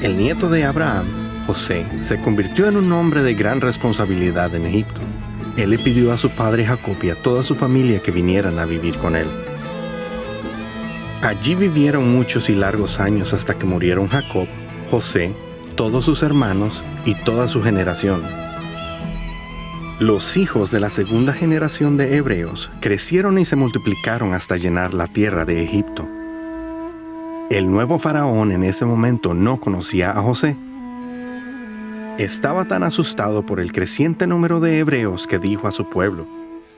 El nieto de Abraham, José, se convirtió en un hombre de gran responsabilidad en Egipto. Él le pidió a su padre Jacob y a toda su familia que vinieran a vivir con él. Allí vivieron muchos y largos años hasta que murieron Jacob, José, todos sus hermanos y toda su generación. Los hijos de la segunda generación de hebreos crecieron y se multiplicaron hasta llenar la tierra de Egipto. El nuevo faraón en ese momento no conocía a José. Estaba tan asustado por el creciente número de hebreos que dijo a su pueblo: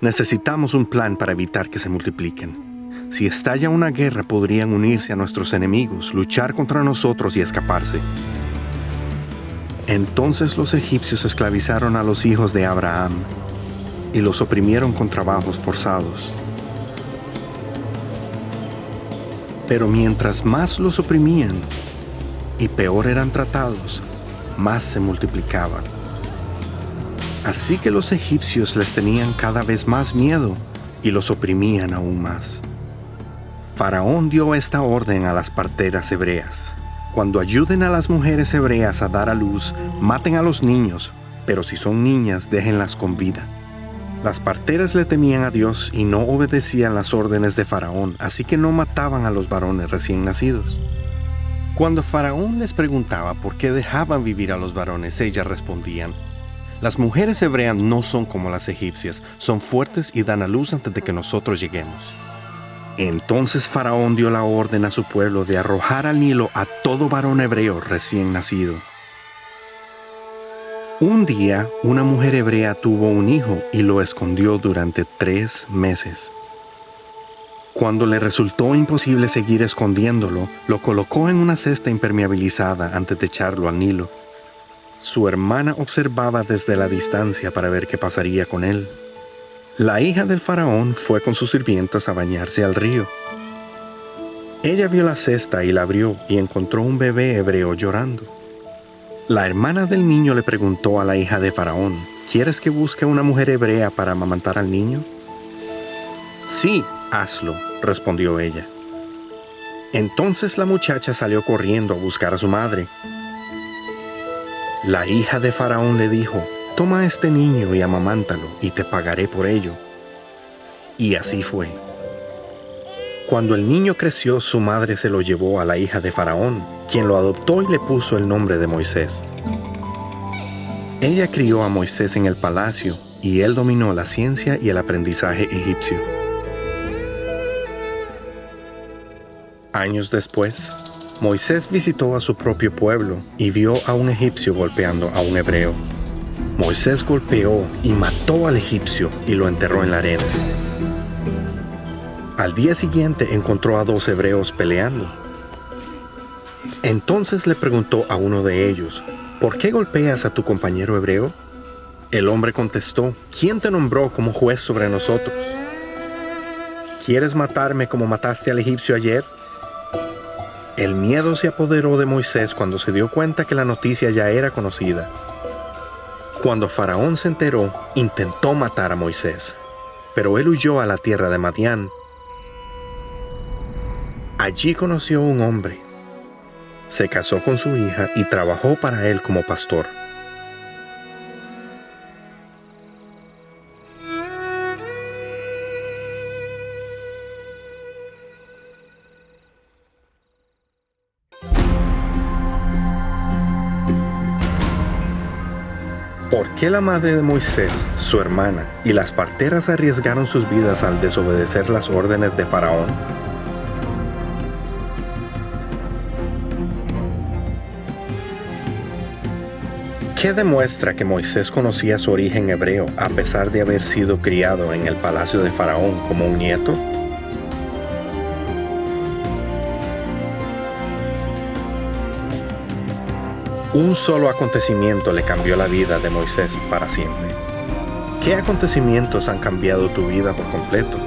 necesitamos un plan para evitar que se multipliquen. Si estalla una guerra, podrían unirse a nuestros enemigos, luchar contra nosotros y escaparse. Entonces los egipcios esclavizaron a los hijos de Abraham y los oprimieron con trabajos forzados. Pero mientras más los oprimían y peor eran tratados, más se multiplicaban. Así que los egipcios les tenían cada vez más miedo y los oprimían aún más. Faraón dio esta orden a las parteras hebreas: cuando ayuden a las mujeres hebreas a dar a luz, maten a los niños, pero si son niñas, déjenlas con vida. Las parteras le temían a Dios y no obedecían las órdenes de Faraón, así que no mataban a los varones recién nacidos. Cuando Faraón les preguntaba por qué dejaban vivir a los varones, ellas respondían: las mujeres hebreas no son como las egipcias, son fuertes y dan a luz antes de que nosotros lleguemos. Entonces Faraón dio la orden a su pueblo de arrojar al Nilo a todo varón hebreo recién nacido. Un día, una mujer hebrea tuvo un hijo y lo escondió durante 3 meses. Cuando le resultó imposible seguir escondiéndolo, lo colocó en una cesta impermeabilizada antes de echarlo al Nilo. Su hermana observaba desde la distancia para ver qué pasaría con él. La hija del faraón fue con sus sirvientas a bañarse al río. Ella vio la cesta y la abrió y encontró un bebé hebreo llorando. La hermana del niño le preguntó a la hija de Faraón: ¿quieres que busque una mujer hebrea para amamantar al niño? Sí, hazlo, respondió ella. Entonces la muchacha salió corriendo a buscar a su madre. La hija de Faraón le dijo: toma a este niño y amamántalo, y te pagaré por ello. Y así fue. Cuando el niño creció, su madre se lo llevó a la hija de Faraón, quien lo adoptó y le puso el nombre de Moisés. Ella crió a Moisés en el palacio, y él dominó la ciencia y el aprendizaje egipcio. Años después, Moisés visitó a su propio pueblo y vio a un egipcio golpeando a un hebreo. Moisés golpeó y mató al egipcio y lo enterró en la arena. Al día siguiente encontró a 2 hebreos peleando. Entonces le preguntó a uno de ellos: ¿por qué golpeas a tu compañero hebreo? El hombre contestó: ¿quién te nombró como juez sobre nosotros? ¿Quieres matarme como mataste al egipcio ayer? El miedo se apoderó de Moisés cuando se dio cuenta que la noticia ya era conocida. Cuando Faraón se enteró, intentó matar a Moisés, pero él huyó a la tierra de Madián. Allí conoció a un hombre, se casó con su hija y trabajó para él como pastor. ¿Por qué la madre de Moisés, su hermana y las parteras arriesgaron sus vidas al desobedecer las órdenes de Faraón? ¿Qué demuestra que Moisés conocía su origen hebreo a pesar de haber sido criado en el palacio de Faraón como un nieto? Un solo acontecimiento le cambió la vida de Moisés para siempre. ¿Qué acontecimientos han cambiado tu vida por completo?